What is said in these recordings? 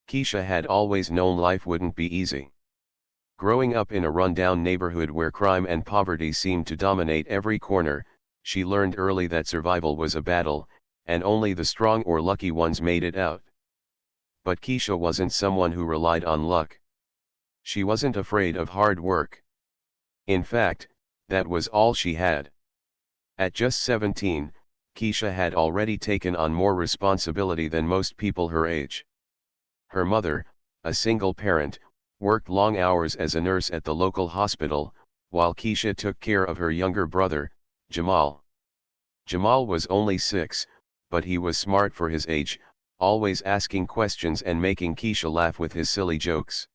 Keisha had always known life wouldn't be easy. Growing up in a rundown neighborhood where crime and poverty seemed to dominate every corner, she learned early that survival was a battle, and only the strong or lucky ones made it out. But Keisha wasn't someone who relied on luck. She wasn't afraid of hard work. In fact, that was all she had. At just 17, Keisha had already taken on more responsibility than most people her age. Her mother, a single parent, worked long hours as a nurse at the local hospital, while Keisha took care of her younger brother, Jamal. Jamal was only 6, but he was smart for his age, always asking questions and making Keisha laugh with his silly jokes.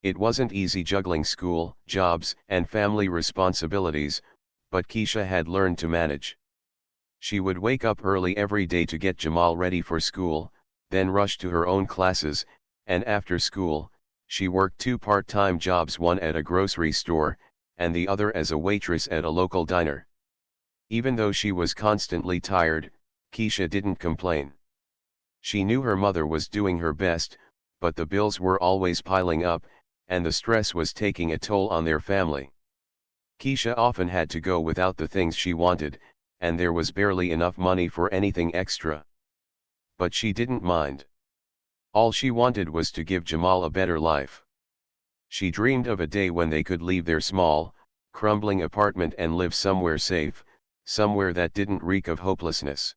It wasn't easy juggling school, jobs, and family responsibilities, but Keisha had learned to manage. She would wake up early every day to get Jamal ready for school, then rush to her own classes, and after school, she worked 2 part-time jobs, one at a grocery store, and the other as a waitress at a local diner. Even though she was constantly tired, Keisha didn't complain. She knew her mother was doing her best, but the bills were always piling up, and the stress was taking a toll on their family. Keisha often had to go without the things she wanted, and there was barely enough money for anything extra. But she didn't mind. All she wanted was to give Jamal a better life. She dreamed of a day when they could leave their small, crumbling apartment and live somewhere safe, somewhere that didn't reek of hopelessness.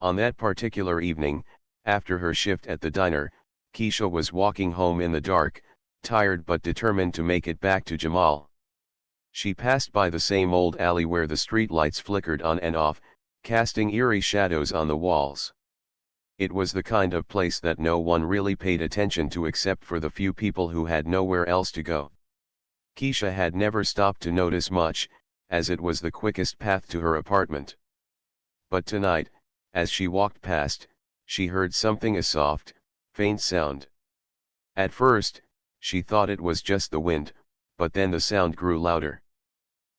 On that particular evening, after her shift at the diner, Keisha was walking home in the dark, tired but determined to make it back to Jamal. She passed by the same old alley where the street lights flickered on and off, casting eerie shadows on the walls. It was the kind of place that no one really paid attention to except for the few people who had nowhere else to go. Keisha had never stopped to notice much, as it was the quickest path to her apartment. But tonight, as she walked past, she heard something, a soft, faint sound. At first, she thought it was just the wind, but then the sound grew louder.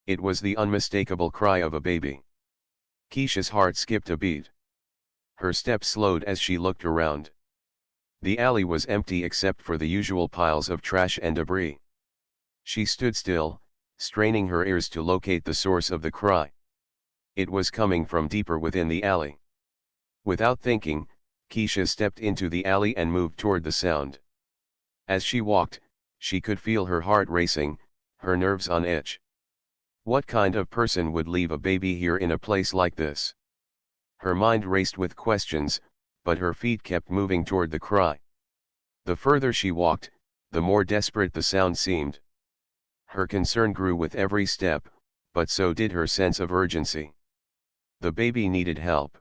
It was the unmistakable cry of a baby. Keisha's heart skipped a beat. Her steps slowed as she looked around. The alley was empty except for the usual piles of trash and debris. She stood still, straining her ears to locate the source of the cry. It was coming from deeper within the alley. Without thinking, Keisha stepped into the alley and moved toward the sound. As she walked, she could feel her heart racing, her nerves on edge. What kind of person would leave a baby here in a place like this? Her mind raced with questions, but her feet kept moving toward the cry. The further she walked, the more desperate the sound seemed. Her concern grew with every step, but so did her sense of urgency. The baby needed help.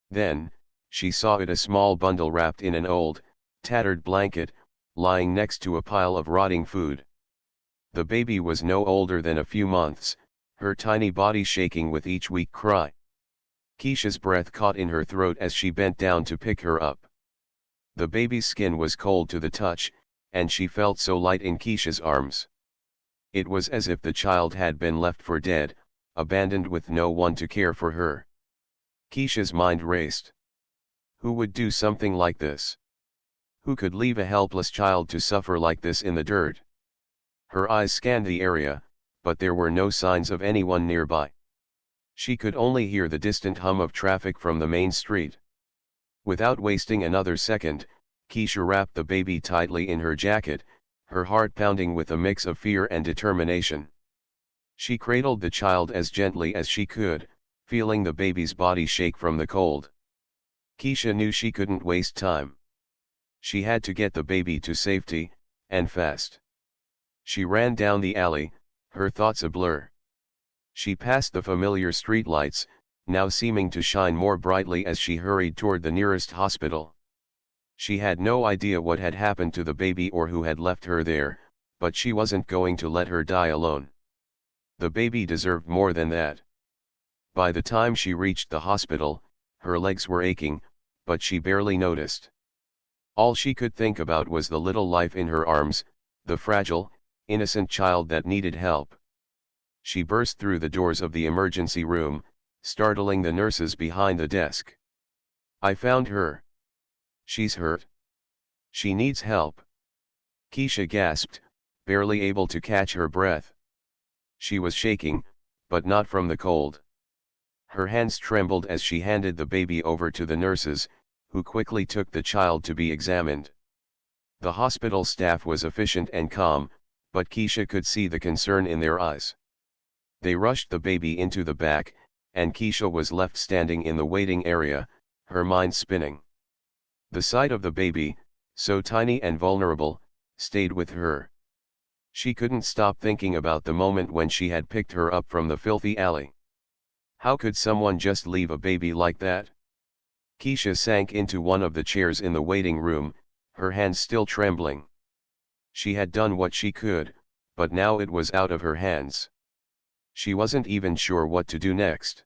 Then, she saw it, a small bundle wrapped in an old, tattered blanket, lying next to a pile of rotting food. The baby was no older than a few months, her tiny body shaking with each weak cry. Keisha's breath caught in her throat as she bent down to pick her up. The baby's skin was cold to the touch, and she felt so light in Keisha's arms. It was as if the child had been left for dead, abandoned with no one to care for her. Keisha's mind raced. Who would do something like this? Who could leave a helpless child to suffer like this in the dirt? Her eyes scanned the area, but there were no signs of anyone nearby. She could only hear the distant hum of traffic from the main street. Without wasting another second, Keisha wrapped the baby tightly in her jacket, her heart pounding with a mix of fear and determination. She cradled the child as gently as she could, feeling the baby's body shake from the cold. Keisha knew she couldn't waste time. She had to get the baby to safety, and fast. She ran down the alley, her thoughts a blur. She passed the familiar streetlights, now seeming to shine more brightly as she hurried toward the nearest hospital. She had no idea what had happened to the baby or who had left her there, but she wasn't going to let her die alone. The baby deserved more than that. By the time she reached the hospital, her legs were aching, but she barely noticed. All she could think about was the little life in her arms, the fragile, innocent child that needed help. She burst through the doors of the emergency room, startling the nurses behind the desk. "I found her. She's hurt." She needs help. Keisha gasped, barely able to catch her breath. She was shaking, but not from the cold. Her hands trembled as she handed the baby over to the nurses, who quickly took the child to be examined. The hospital staff was efficient and calm, but Keisha could see the concern in their eyes. They rushed the baby into the back, and Keisha was left standing in the waiting area, her mind spinning. The sight of the baby, so tiny and vulnerable, stayed with her. She couldn't stop thinking about the moment when she had picked her up from the filthy alley. How could someone just leave a baby like that? Keisha sank into one of the chairs in the waiting room, her hands still trembling. She had done what she could, but now it was out of her hands. She wasn't even sure what to do next.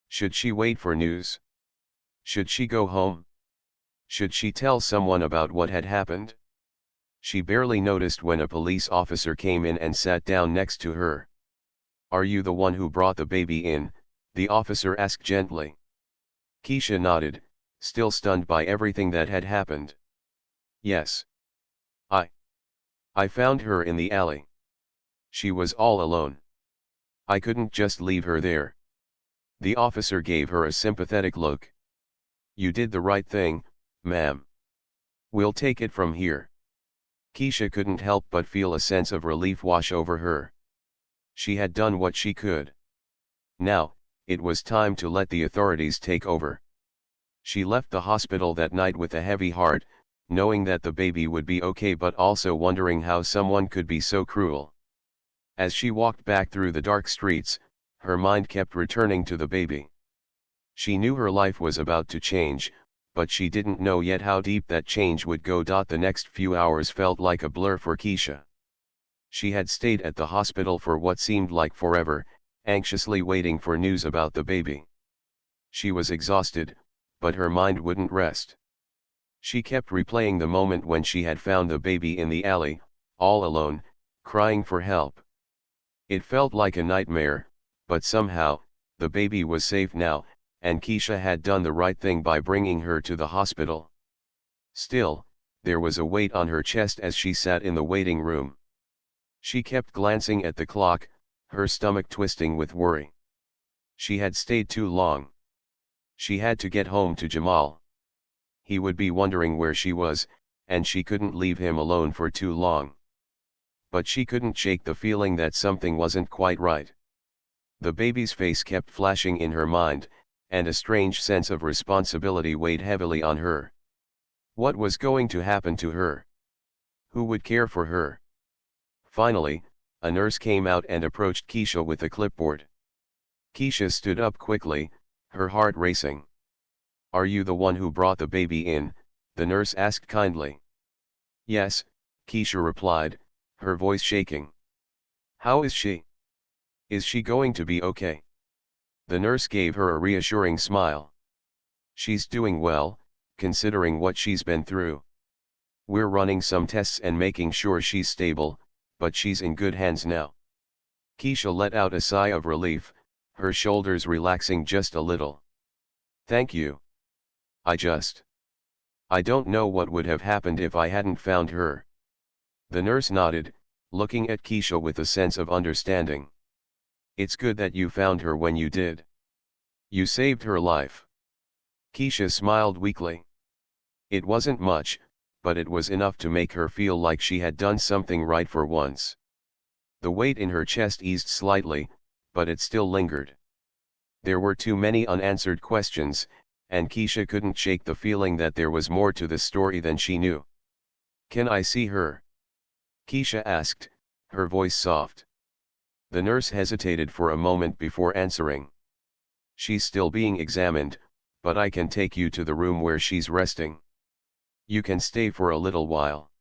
Should she wait for news? Should she go home? Should she tell someone about what had happened? She barely noticed when a police officer came in and sat down next to her. "Are you the one who brought the baby in?" the officer asked gently. Keisha nodded, still stunned by everything that had happened. "Yes. I. I found her in the alley. She was all alone. I couldn't just leave her there." The officer gave her a sympathetic look. "You did the right thing, ma'am. We'll take it from here." Keisha couldn't help but feel a sense of relief wash over her. She had done what she could. Now, it was time to let the authorities take over. She left the hospital that night with a heavy heart, knowing that the baby would be okay but also wondering how someone could be so cruel. As she walked back through the dark streets, her mind kept returning to the baby. She knew her life was about to change, but she didn't know yet how deep that change would go. The next few hours felt like a blur for Keisha. She had stayed at the hospital for what seemed like forever, anxiously waiting for news about the baby. She was exhausted, but her mind wouldn't rest. She kept replaying the moment when she had found the baby in the alley, all alone, crying for help. It felt like a nightmare, but somehow, the baby was safe now, and Keisha had done the right thing by bringing her to the hospital. Still, there was a weight on her chest as she sat in the waiting room. She kept glancing at the clock, her stomach twisting with worry. She had stayed too long. She had to get home to Jamal. He would be wondering where she was, and she couldn't leave him alone for too long. But she couldn't shake the feeling that something wasn't quite right. The baby's face kept flashing in her mind, and a strange sense of responsibility weighed heavily on her. What was going to happen to her? Who would care for her? Finally, a nurse came out and approached Keisha with a clipboard. Keisha stood up quickly, her heart racing. "Are you the one who brought the baby in?" the nurse asked kindly. "Yes," Keisha replied, her voice shaking. "How is she? Is she going to be okay?" The nurse gave her a reassuring smile. "She's doing well, considering what she's been through. We're running some tests and making sure she's stable, but she's in good hands now." Keisha let out a sigh of relief, her shoulders relaxing just a little. "Thank you. I don't know what would have happened if I hadn't found her." The nurse nodded, looking at Keisha with a sense of understanding. "It's good that you found her when you did. You saved her life." Keisha smiled weakly. It wasn't much, but it was enough to make her feel like she had done something right for once. The weight in her chest eased slightly, but it still lingered. There were too many unanswered questions, and Keisha couldn't shake the feeling that there was more to the story than she knew. "Can I see her?" Keisha asked, her voice soft. The nurse hesitated for a moment before answering. "She's still being examined, but I can take you to the room where she's resting. You can stay for a little while."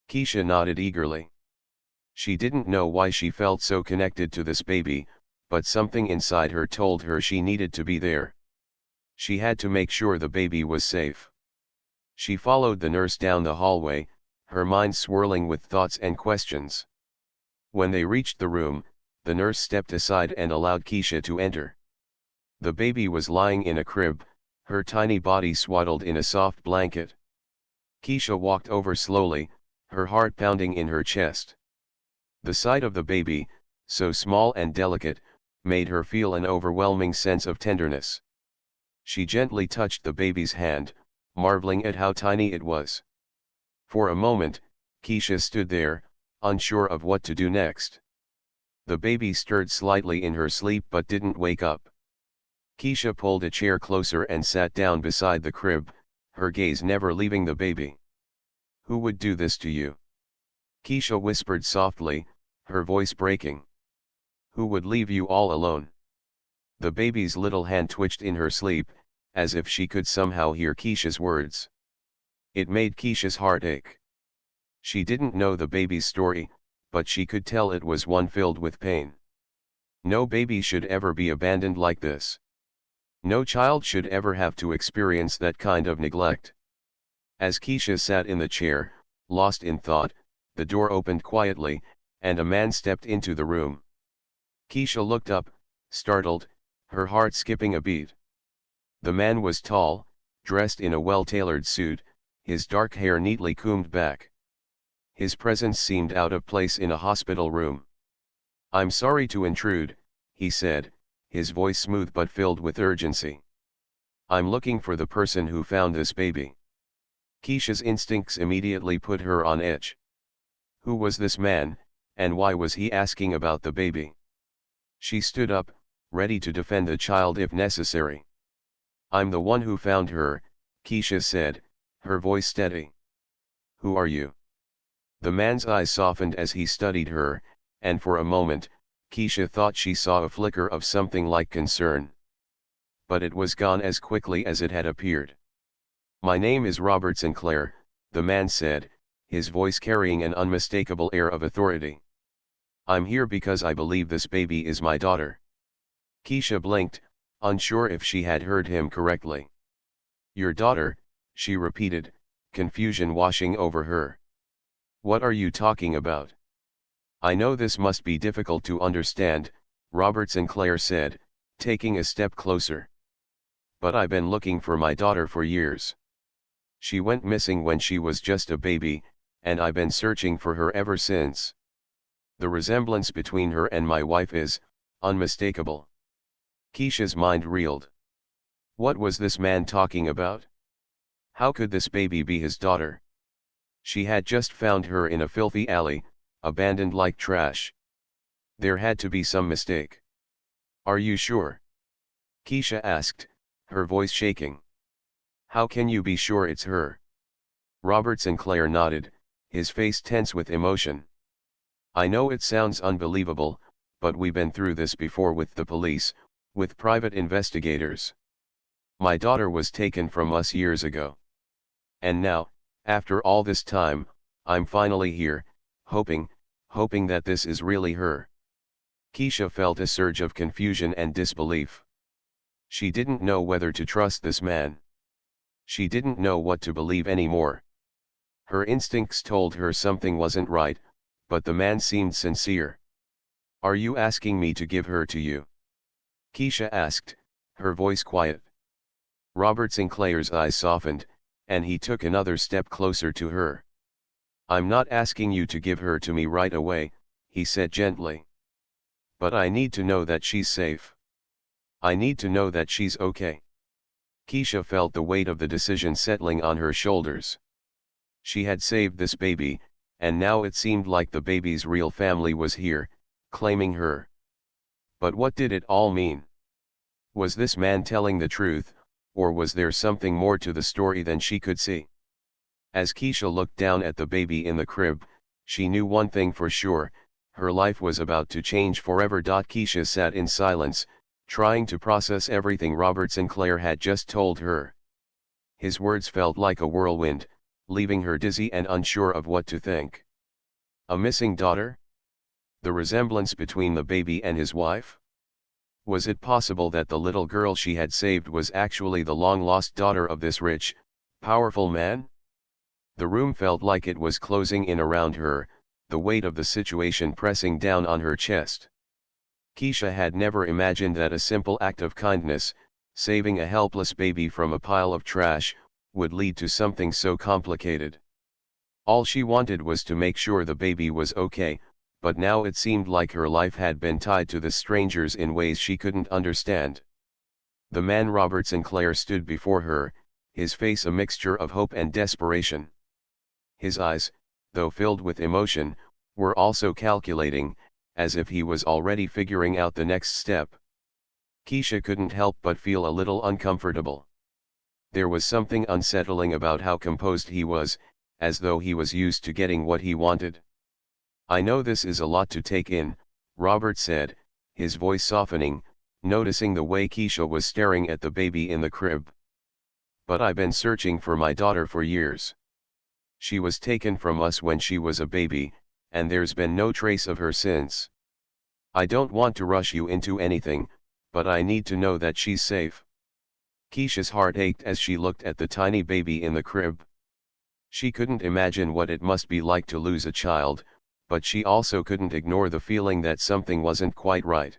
Keisha nodded eagerly. She didn't know why she felt so connected to this baby, but something inside her told her she needed to be there. She had to make sure the baby was safe. She followed the nurse down the hallway, her mind swirling with thoughts and questions. When they reached the room, the nurse stepped aside and allowed Keisha to enter. The baby was lying in a crib, her tiny body swaddled in a soft blanket. Keisha walked over slowly, her heart pounding in her chest. The sight of the baby, so small and delicate, made her feel an overwhelming sense of tenderness. She gently touched the baby's hand, marveling at how tiny it was. For a moment, Keisha stood there, unsure of what to do next. The baby stirred slightly in her sleep but didn't wake up. Keisha pulled a chair closer and sat down beside the crib, her gaze never leaving the baby. "Who would do this to you?" Keisha whispered softly, her voice breaking. "Who would leave you all alone?" The baby's little hand twitched in her sleep, as if she could somehow hear Keisha's words. It made Keisha's heart ache. She didn't know the baby's story, but she could tell it was one filled with pain. No baby should ever be abandoned like this. No child should ever have to experience that kind of neglect. As Keisha sat in the chair, lost in thought, the door opened quietly, and a man stepped into the room. Keisha looked up, startled, her heart skipping a beat. The man was tall, dressed in a well-tailored suit, his dark hair neatly combed back. His presence seemed out of place in a hospital room. "I'm sorry to intrude," he said, his voice smooth but filled with urgency. "I'm looking for the person who found this baby." Keisha's instincts immediately put her on edge. Who was this man, and why was he asking about the baby? She stood up, ready to defend the child if necessary. "I'm the one who found her," Keisha said, her voice steady. "Who are you?" The man's eyes softened as he studied her, and for a moment, Keisha thought she saw a flicker of something like concern. But it was gone as quickly as it had appeared. "My name is Robert Sinclair," the man said, his voice carrying an unmistakable air of authority. "I'm here because I believe this baby is my daughter." Keisha blinked, unsure if she had heard him correctly. "Your daughter," she repeated, confusion washing over her. "What are you talking about?" "I know this must be difficult to understand," Robert Sinclair said, taking a step closer. "But I've been looking for my daughter for years. She went missing when she was just a baby, and I've been searching for her ever since. The resemblance between her and my wife is unmistakable." Keisha's mind reeled. What was this man talking about? How could this baby be his daughter? She had just found her in a filthy alley, abandoned like trash. There had to be some mistake. "Are you sure?" Keisha asked, her voice shaking. "How can you be sure it's her?" Robert Sinclair nodded, his face tense with emotion. "I know it sounds unbelievable, but we've been through this before with the police, with private investigators. My daughter was taken from us years ago. And now, after all this time, I'm finally here, hoping that this is really her." Keisha felt a surge of confusion and disbelief. She didn't know whether to trust this man. She didn't know what to believe anymore. Her instincts told her something wasn't right, but the man seemed sincere. "Are you asking me to give her to you?" Keisha asked, her voice quiet. Robert Sinclair's eyes softened, and he took another step closer to her. "I'm not asking you to give her to me right away," he said gently. "But I need to know that she's safe. I need to know that she's okay." Keisha felt the weight of the decision settling on her shoulders. She had saved this baby, and now it seemed like the baby's real family was here, claiming her. But what did it all mean? Was this man telling the truth, or was there something more to the story than she could see? As Keisha looked down at the baby in the crib, she knew one thing for sure, her life was about to change forever. Keisha sat in silence, trying to process everything Robert Sinclair had just told her. His words felt like a whirlwind, leaving her dizzy and unsure of what to think. A missing daughter? The resemblance between the baby and his wife? Was it possible that the little girl she had saved was actually the long-lost daughter of this rich, powerful man? The room felt like it was closing in around her, the weight of the situation pressing down on her chest. Keisha had never imagined that a simple act of kindness, saving a helpless baby from a pile of trash, would lead to something so complicated. All she wanted was to make sure the baby was okay, but now it seemed like her life had been tied to the strangers in ways she couldn't understand. The man Robert Sinclair stood before her, his face a mixture of hope and desperation. His eyes, though filled with emotion, were also calculating, as if he was already figuring out the next step. Keisha couldn't help but feel a little uncomfortable. There was something unsettling about how composed he was, as though he was used to getting what he wanted. "I know this is a lot to take in," Robert said, his voice softening, noticing the way Keisha was staring at the baby in the crib. "But I've been searching for my daughter for years. She was taken from us when she was a baby, and there's been no trace of her since. I don't want to rush you into anything, but I need to know that she's safe." Keisha's heart ached as she looked at the tiny baby in the crib. She couldn't imagine what it must be like to lose a child, but she also couldn't ignore the feeling that something wasn't quite right.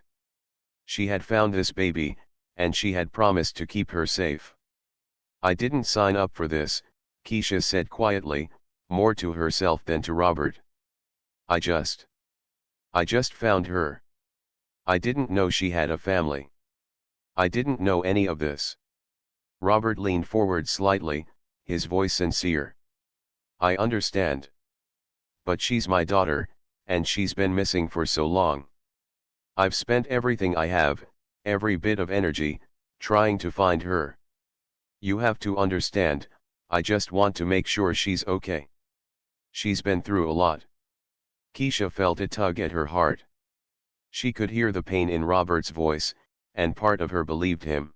She had found this baby, and she had promised to keep her safe. "I didn't sign up for this," Keisha said quietly, more to herself than to Robert. I just found her. I didn't know she had a family. I didn't know any of this." Robert leaned forward slightly, his voice sincere. "I understand. But she's my daughter, and she's been missing for so long. I've spent everything I have, every bit of energy, trying to find her. You have to understand, I just want to make sure she's okay. She's been through a lot." Keisha felt a tug at her heart. She could hear the pain in Robert's voice, and part of her believed him.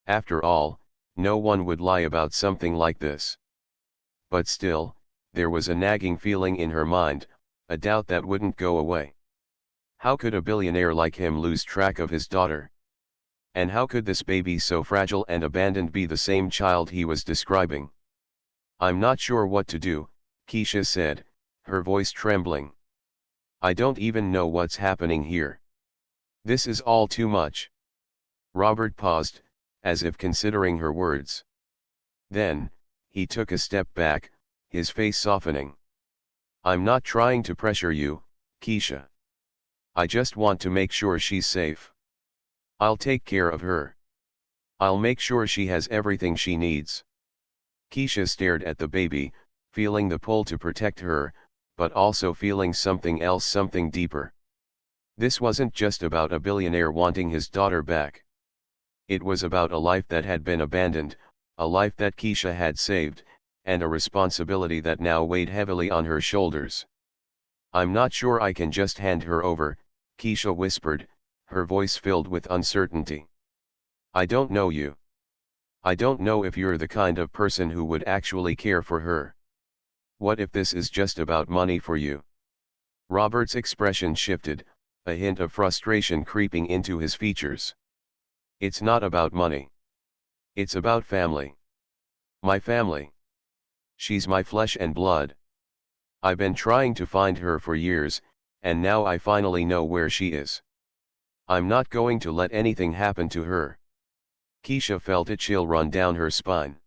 After all, no one would lie about something like this. But still, there was a nagging feeling in her mind, a doubt that wouldn't go away. How could a billionaire like him lose track of his daughter? And how could this baby so fragile and abandoned be the same child he was describing? "I'm not sure what to do," Keisha said, her voice trembling. "I don't even know what's happening here. This is all too much." Robert paused, as if considering her words. Then, he took a step back, his face softening. "I'm not trying to pressure you, Keisha. I just want to make sure she's safe. I'll take care of her. I'll make sure she has everything she needs." Keisha stared at the baby, feeling the pull to protect her, but also feeling something else, something deeper. This wasn't just about a billionaire wanting his daughter back. It was about a life that had been abandoned, a life that Keisha had saved, and a responsibility that now weighed heavily on her shoulders. "I'm not sure I can just hand her over," Keisha whispered, her voice filled with uncertainty. "I don't know you. I don't know if you're the kind of person who would actually care for her. What if this is just about money for you?" Robert's expression shifted, a hint of frustration creeping into his features. "It's not about money. It's about family. My family. She's my flesh and blood. I've been trying to find her for years, and now I finally know where she is. I'm not going to let anything happen to her." Keisha felt a chill run down her spine.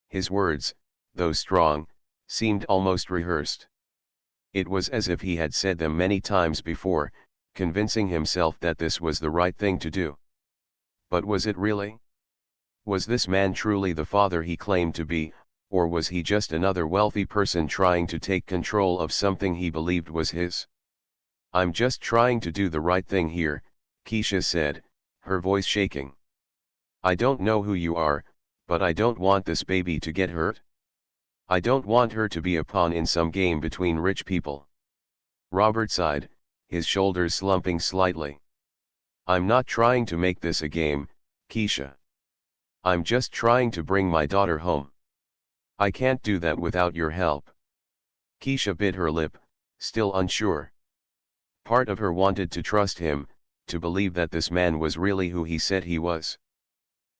His words, though strong, seemed almost rehearsed. It was as if he had said them many times before, convincing himself that this was the right thing to do. But was it really? Was this man truly the father he claimed to be, or was he just another wealthy person trying to take control of something he believed was his? "I'm just trying to do the right thing here," Keisha said, her voice shaking. "I don't know who you are, but I don't want this baby to get hurt. I don't want her to be a pawn in some game between rich people." Robert sighed, his shoulders slumping slightly. "I'm not trying to make this a game, Keisha. I'm just trying to bring my daughter home. I can't do that without your help." Keisha bit her lip, still unsure. Part of her wanted to trust him, to believe that this man was really who he said he was.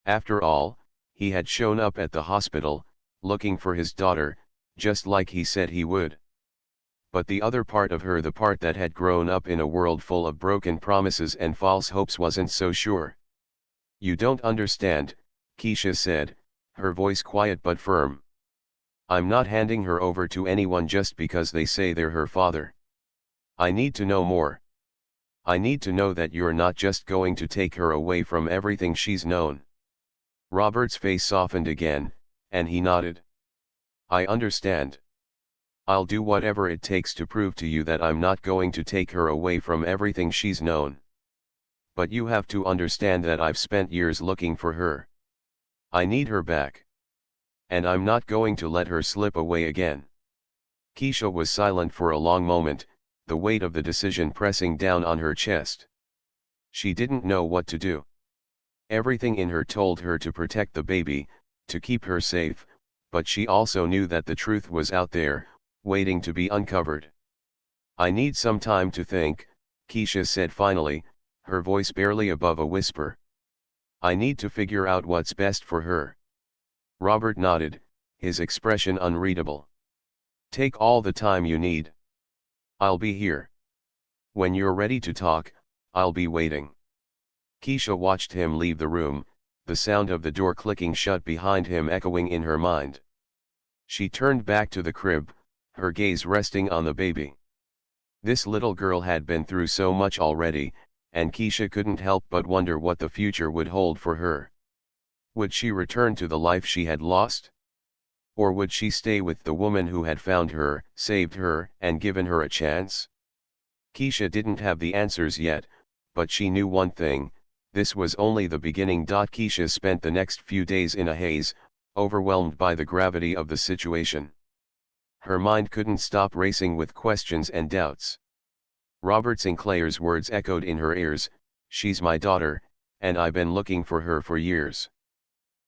After all, he had shown up at the hospital, looking for his daughter, just like he said he would. But the other part of her, the part that had grown up in a world full of broken promises and false hopes, wasn't so sure. "You don't understand," Keisha said, her voice quiet but firm. I'm not handing her over to anyone just because they say they're her father. I need to know more. I need to know that you're not just going to take her away from everything she's known. Robert's face softened again, and he nodded. I understand. I'll do whatever it takes to prove to you that I'm not going to take her away from everything she's known. But you have to understand that I've spent years looking for her. I need her back. And I'm not going to let her slip away again. Keisha was silent for a long moment, the weight of the decision pressing down on her chest. She didn't know what to do. Everything in her told her to protect the baby, to keep her safe, but she also knew that the truth was out there, waiting to be uncovered. I need some time to think, Keisha said finally, her voice barely above a whisper. I need to figure out what's best for her. Robert nodded, his expression unreadable. Take all the time you need. I'll be here. When you're ready to talk, I'll be waiting. Keisha watched him leave the room, the sound of the door clicking shut behind him echoing in her mind. She turned back to the crib, her gaze resting on the baby. This little girl had been through so much already, and Keisha couldn't help but wonder what the future would hold for her. Would she return to the life she had lost? Or would she stay with the woman who had found her, saved her, and given her a chance? Keisha didn't have the answers yet, but she knew one thing, this was only the beginning. Keisha spent the next few days in a haze, overwhelmed by the gravity of the situation. Her mind couldn't stop racing with questions and doubts. Robert Sinclair's words echoed in her ears, she's my daughter, and I've been looking for her for years.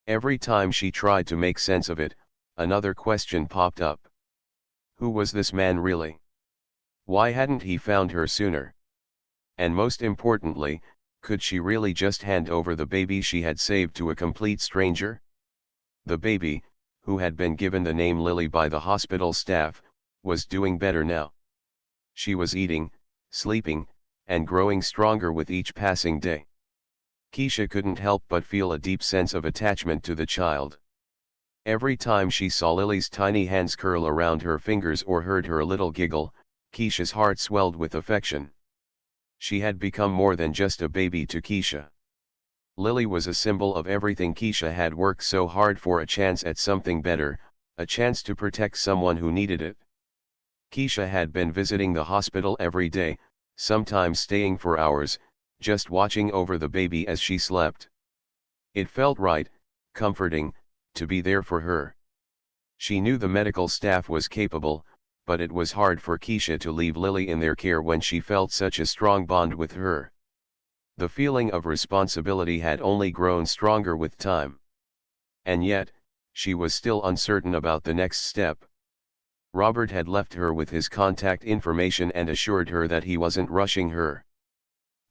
Every time she tried to make sense of it, another question popped up. Who was this man really? Why hadn't he found her sooner? And most importantly, could she really just hand over the baby she had saved to a complete stranger? The baby, who had been given the name Lily by the hospital staff, was doing better now. She was eating, sleeping, and growing stronger with each passing day. Keisha couldn't help but feel a deep sense of attachment to the child. Every time she saw Lily's tiny hands curl around her fingers or heard her little giggle, Keisha's heart swelled with affection. She had become more than just a baby to Keisha. Lily was a symbol of everything Keisha had worked so hard for, a chance at something better, a chance to protect someone who needed it. Keisha had been visiting the hospital every day, sometimes staying for hours, just watching over the baby as she slept. It felt right, comforting, to be there for her. She knew the medical staff was capable, but it was hard for Keisha to leave Lily in their care when she felt such a strong bond with her. The feeling of responsibility had only grown stronger with time. And yet, she was still uncertain about the next step. Robert had left her with his contact information and assured her that he wasn't rushing her.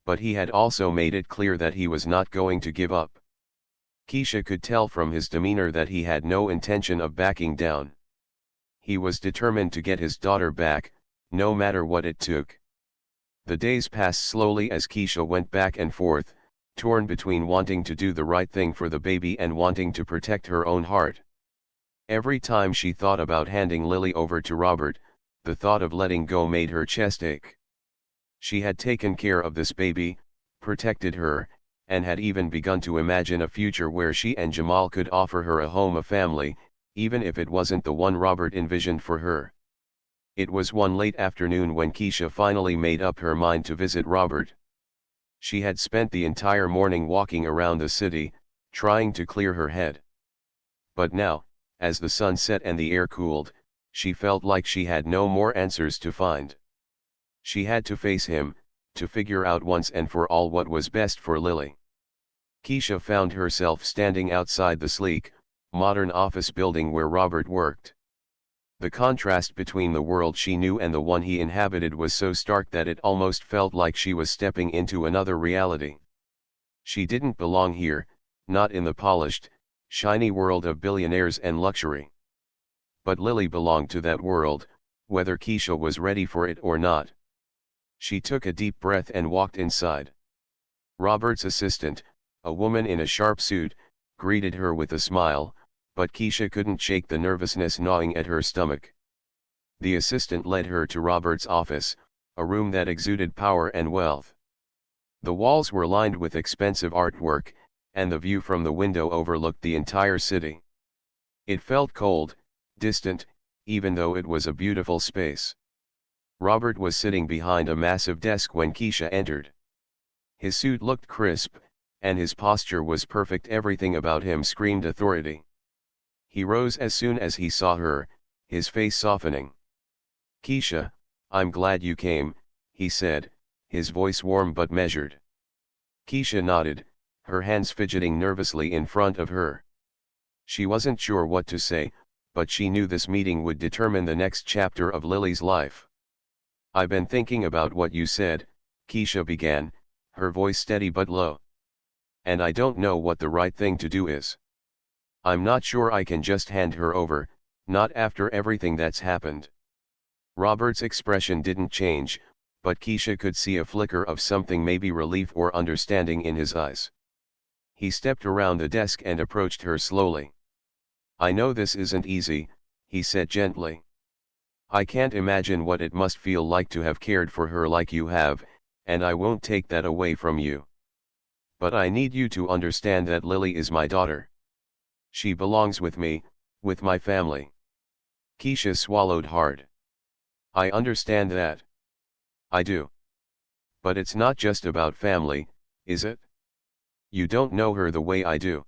But he had also made it clear that he was not going to give up. Keisha could tell from his demeanor that he had no intention of backing down. He was determined to get his daughter back, no matter what it took. The days passed slowly as Keisha went back and forth, torn between wanting to do the right thing for the baby and wanting to protect her own heart. Every time she thought about handing Lily over to Robert, the thought of letting go made her chest ache. She had taken care of this baby, protected her, and had even begun to imagine a future where she and Jamal could offer her a home, a family, even if it wasn't the one Robert envisioned for her. It was one late afternoon when Keisha finally made up her mind to visit Robert. She had spent the entire morning walking around the city, trying to clear her head. But now, as the sun set and the air cooled, she felt like she had no more answers to find. She had to face him, to figure out once and for all what was best for Lily. Keisha found herself standing outside the sleek, modern office building where Robert worked. The contrast between the world she knew and the one he inhabited was so stark that it almost felt like she was stepping into another reality. She didn't belong here, not in the polished, shiny world of billionaires and luxury. But Lily belonged to that world, whether Keisha was ready for it or not. She took a deep breath and walked inside. Robert's assistant, a woman in a sharp suit, greeted her with a smile, but Keisha couldn't shake the nervousness gnawing at her stomach. The assistant led her to Robert's office, a room that exuded power and wealth. The walls were lined with expensive artwork, and the view from the window overlooked the entire city. It felt cold, distant, even though it was a beautiful space. Robert was sitting behind a massive desk when Keisha entered. His suit looked crisp, and his posture was perfect. Everything about him screamed authority. He rose as soon as he saw her, his face softening. "Keisha, I'm glad you came," he said, his voice warm but measured. Keisha nodded, her hands fidgeting nervously in front of her. She wasn't sure what to say, but she knew this meeting would determine the next chapter of Lily's life. "I've been thinking about what you said," Keisha began, her voice steady but low. "And I don't know what the right thing to do is. I'm not sure I can just hand her over, not after everything that's happened." Robert's expression didn't change, but Keisha could see a flicker of something, maybe relief or understanding, in his eyes. He stepped around the desk and approached her slowly. "I know this isn't easy," he said gently. "I can't imagine what it must feel like to have cared for her like you have, and I won't take that away from you. But I need you to understand that Lily is my daughter. She belongs with me, with my family." Keisha swallowed hard. "I understand that. I do. But it's not just about family, is it? You don't know her the way I do.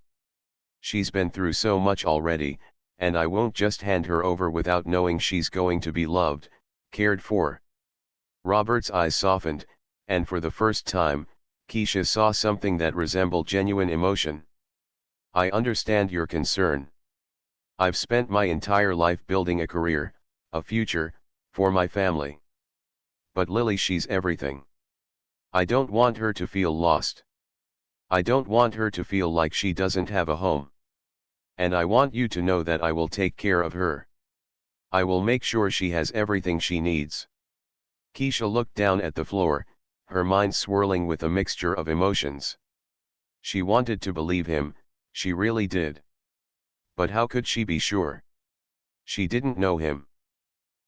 She's been through so much already, and I won't just hand her over without knowing she's going to be loved, cared for." Robert's eyes softened, and for the first time, Keisha saw something that resembled genuine emotion. "I understand your concern. I've spent my entire life building a career, a future, for my family. But Lily, she's everything. I don't want her to feel lost. I don't want her to feel like she doesn't have a home. And I want you to know that I will take care of her. I will make sure she has everything she needs." Keisha looked down at the floor, her mind swirling with a mixture of emotions. She wanted to believe him, she really did. But how could she be sure? She didn't know him.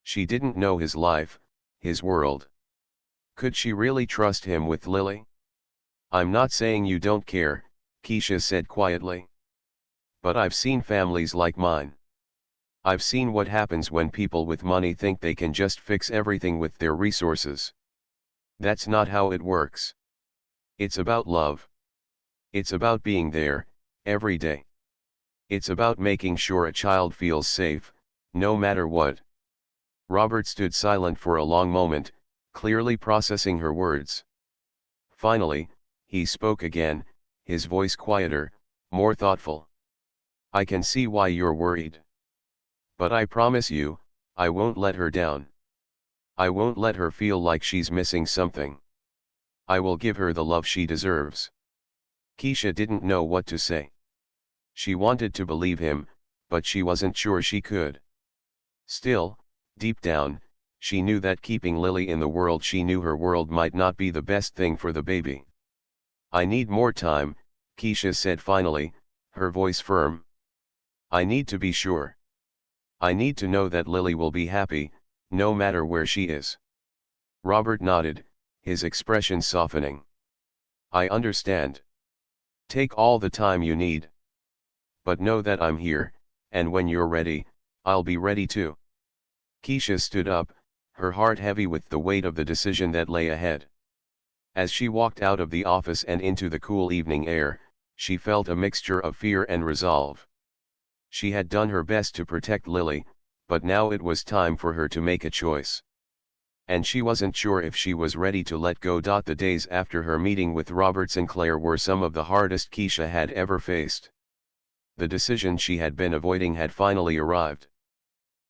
She didn't know his life, his world. Could she really trust him with Lily? "I'm not saying you don't care," Keisha said quietly. "But I've seen families like mine. I've seen what happens when people with money think they can just fix everything with their resources. That's not how it works. It's about love. It's about being there, every day. It's about making sure a child feels safe, no matter what." Robert stood silent for a long moment, clearly processing her words. Finally, he spoke again, his voice quieter, more thoughtful. "I can see why you're worried. But I promise you, I won't let her down. I won't let her feel like she's missing something. I will give her the love she deserves." Keisha didn't know what to say. She wanted to believe him, but she wasn't sure she could. Still, deep down, she knew that keeping Lily in the world she knew her world might not be the best thing for the baby. "I need more time," Keisha said finally, her voice firm. "I need to be sure. I need to know that Lily will be happy, no matter where she is." Robert nodded, his expression softening. "I understand. Take all the time you need. But know that I'm here, and when you're ready, I'll be ready too." Keisha stood up, her heart heavy with the weight of the decision that lay ahead. As she walked out of the office and into the cool evening air, she felt a mixture of fear and resolve. She had done her best to protect Lily, but now it was time for her to make a choice. And she wasn't sure if she was ready to let go. The days after her meeting with Robert Sinclair were some of the hardest Keisha had ever faced. The decision she had been avoiding had finally arrived.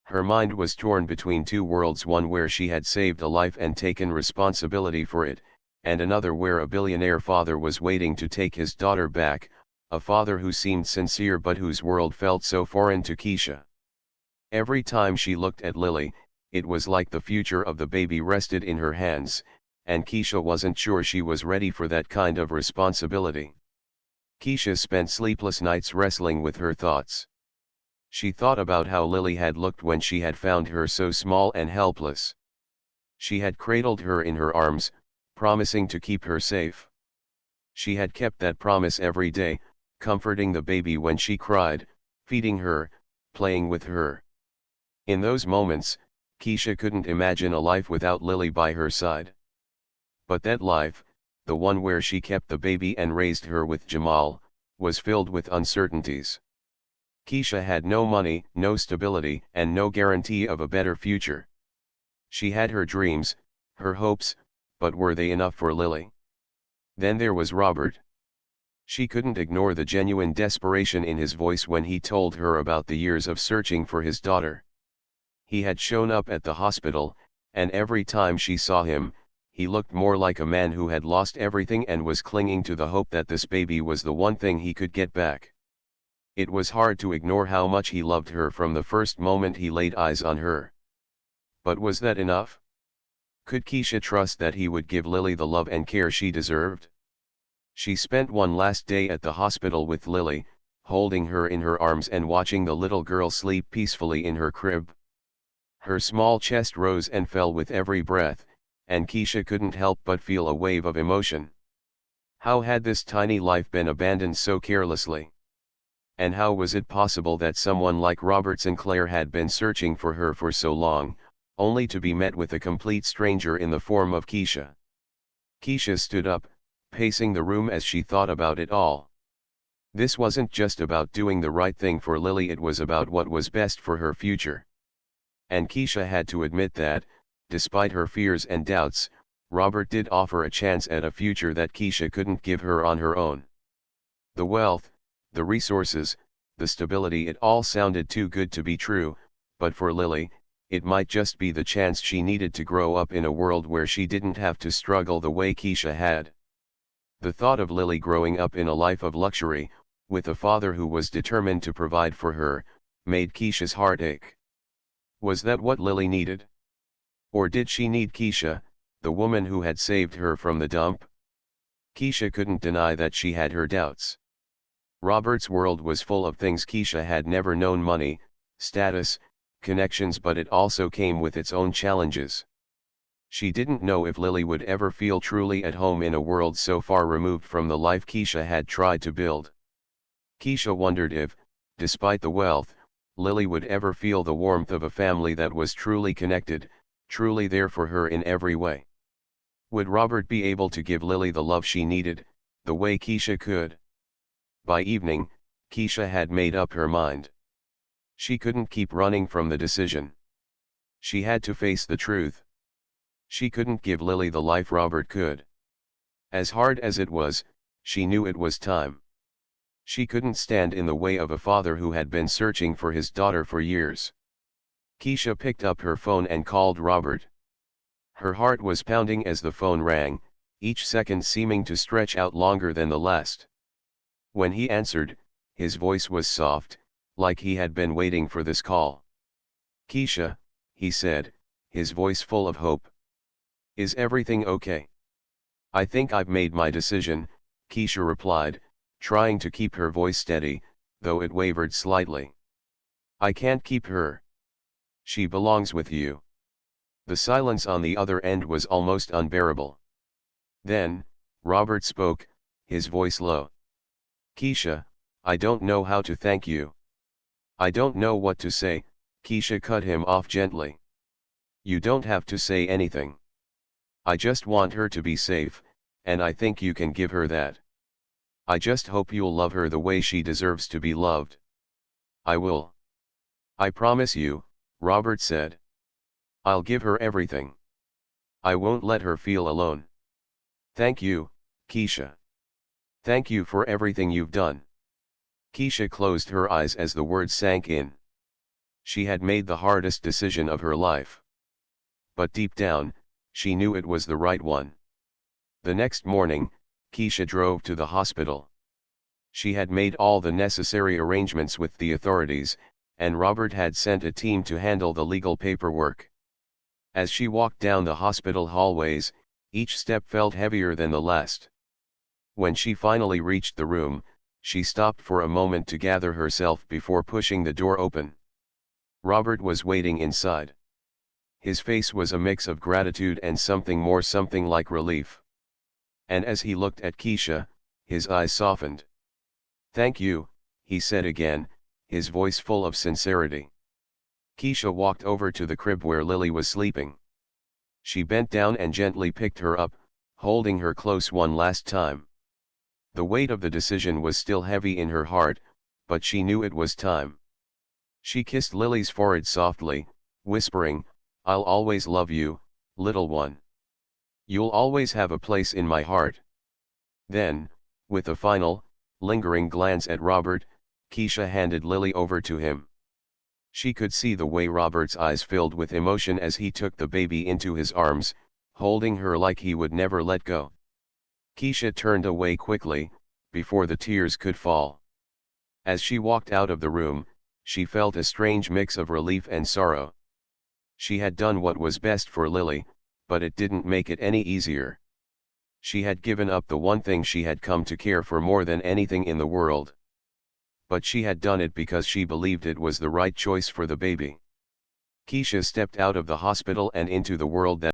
Her mind was torn between two worlds, one where she had saved a life and taken responsibility for it, and another where a billionaire father was waiting to take his daughter back, a father who seemed sincere but whose world felt so foreign to Keisha. Every time she looked at Lily, it was like the future of the baby rested in her hands, and Keisha wasn't sure she was ready for that kind of responsibility. Keisha spent sleepless nights wrestling with her thoughts. She thought about how Lily had looked when she had found her so small and helpless. She had cradled her in her arms, promising to keep her safe. She had kept that promise every day, comforting the baby when she cried, feeding her, playing with her. In those moments, Keisha couldn't imagine a life without Lily by her side. But that life, the one where she kept the baby and raised her with Jamal, was filled with uncertainties. Keisha had no money, no stability, and no guarantee of a better future. She had her dreams, her hopes, but were they enough for Lily? Then there was Robert. She couldn't ignore the genuine desperation in his voice when he told her about the years of searching for his daughter. He had shown up at the hospital, and every time she saw him, he looked more like a man who had lost everything and was clinging to the hope that this baby was the one thing he could get back. It was hard to ignore how much he loved her from the first moment he laid eyes on her. But was that enough? Could Keisha trust that he would give Lily the love and care she deserved? She spent one last day at the hospital with Lily, holding her in her arms and watching the little girl sleep peacefully in her crib. Her small chest rose and fell with every breath, and Keisha couldn't help but feel a wave of emotion. How had this tiny life been abandoned so carelessly? And how was it possible that someone like Robert Sinclair had been searching for her for so long, only to be met with a complete stranger in the form of Keisha? Keisha stood up, pacing the room as she thought about it all. This wasn't just about doing the right thing for Lily, it was about what was best for her future. And Keisha had to admit that, despite her fears and doubts, Robert did offer a chance at a future that Keisha couldn't give her on her own. The wealth, the resources, the stability, it all sounded too good to be true, but for Lily, it might just be the chance she needed to grow up in a world where she didn't have to struggle the way Keisha had. The thought of Lily growing up in a life of luxury, with a father who was determined to provide for her, made Keisha's heart ache. Was that what Lily needed? Or did she need Keisha, the woman who had saved her from the dump? Keisha couldn't deny that she had her doubts. Robert's world was full of things Keisha had never known: money, status, connections, but it also came with its own challenges. She didn't know if Lily would ever feel truly at home in a world so far removed from the life Keisha had tried to build. Keisha wondered if, despite the wealth, Lily would ever feel the warmth of a family that was truly connected, truly there for her in every way. Would Robert be able to give Lily the love she needed, the way Keisha could? By evening, Keisha had made up her mind. She couldn't keep running from the decision. She had to face the truth. She couldn't give Lily the life Robert could. As hard as it was, she knew it was time. She couldn't stand in the way of a father who had been searching for his daughter for years. Keisha picked up her phone and called Robert. Her heart was pounding as the phone rang, each second seeming to stretch out longer than the last. When he answered, his voice was soft, like he had been waiting for this call. "Keisha," he said, his voice full of hope. "Is everything okay?" "I think I've made my decision," Keisha replied, trying to keep her voice steady, though it wavered slightly. "I can't keep her. She belongs with you." The silence on the other end was almost unbearable. Then, Robert spoke, his voice low. "Keisha, I don't know how to thank you." "I don't know what to say," Keisha cut him off gently. "You don't have to say anything. I just want her to be safe, and I think you can give her that. I just hope you'll love her the way she deserves to be loved." "I will. I promise you," Robert said. "I'll give her everything. I won't let her feel alone." "Thank you, Keisha. Thank you for everything you've done." Keisha closed her eyes as the words sank in. She had made the hardest decision of her life. But deep down, she knew it was the right one. The next morning, Keisha drove to the hospital. She had made all the necessary arrangements with the authorities, and Robert had sent a team to handle the legal paperwork. As she walked down the hospital hallways, each step felt heavier than the last. When she finally reached the room, She stopped for a moment to gather herself before pushing the door open. Robert was waiting inside. His face was a mix of gratitude and something more, something like relief. And as he looked at Keisha, his eyes softened. "Thank you," he said again, his voice full of sincerity. Keisha walked over to the crib where Lily was sleeping. She bent down and gently picked her up, holding her close one last time. The weight of the decision was still heavy in her heart, but she knew it was time. She kissed Lily's forehead softly, whispering, "I'll always love you, little one. You'll always have a place in my heart." Then, with a final, lingering glance at Robert, Keisha handed Lily over to him. She could see the way Robert's eyes filled with emotion as he took the baby into his arms, holding her like he would never let go. Keisha turned away quickly, before the tears could fall. As she walked out of the room, she felt a strange mix of relief and sorrow. She had done what was best for Lily, but it didn't make it any easier. She had given up the one thing she had come to care for more than anything in the world. But she had done it because she believed it was the right choice for the baby. Keisha stepped out of the hospital and into the world that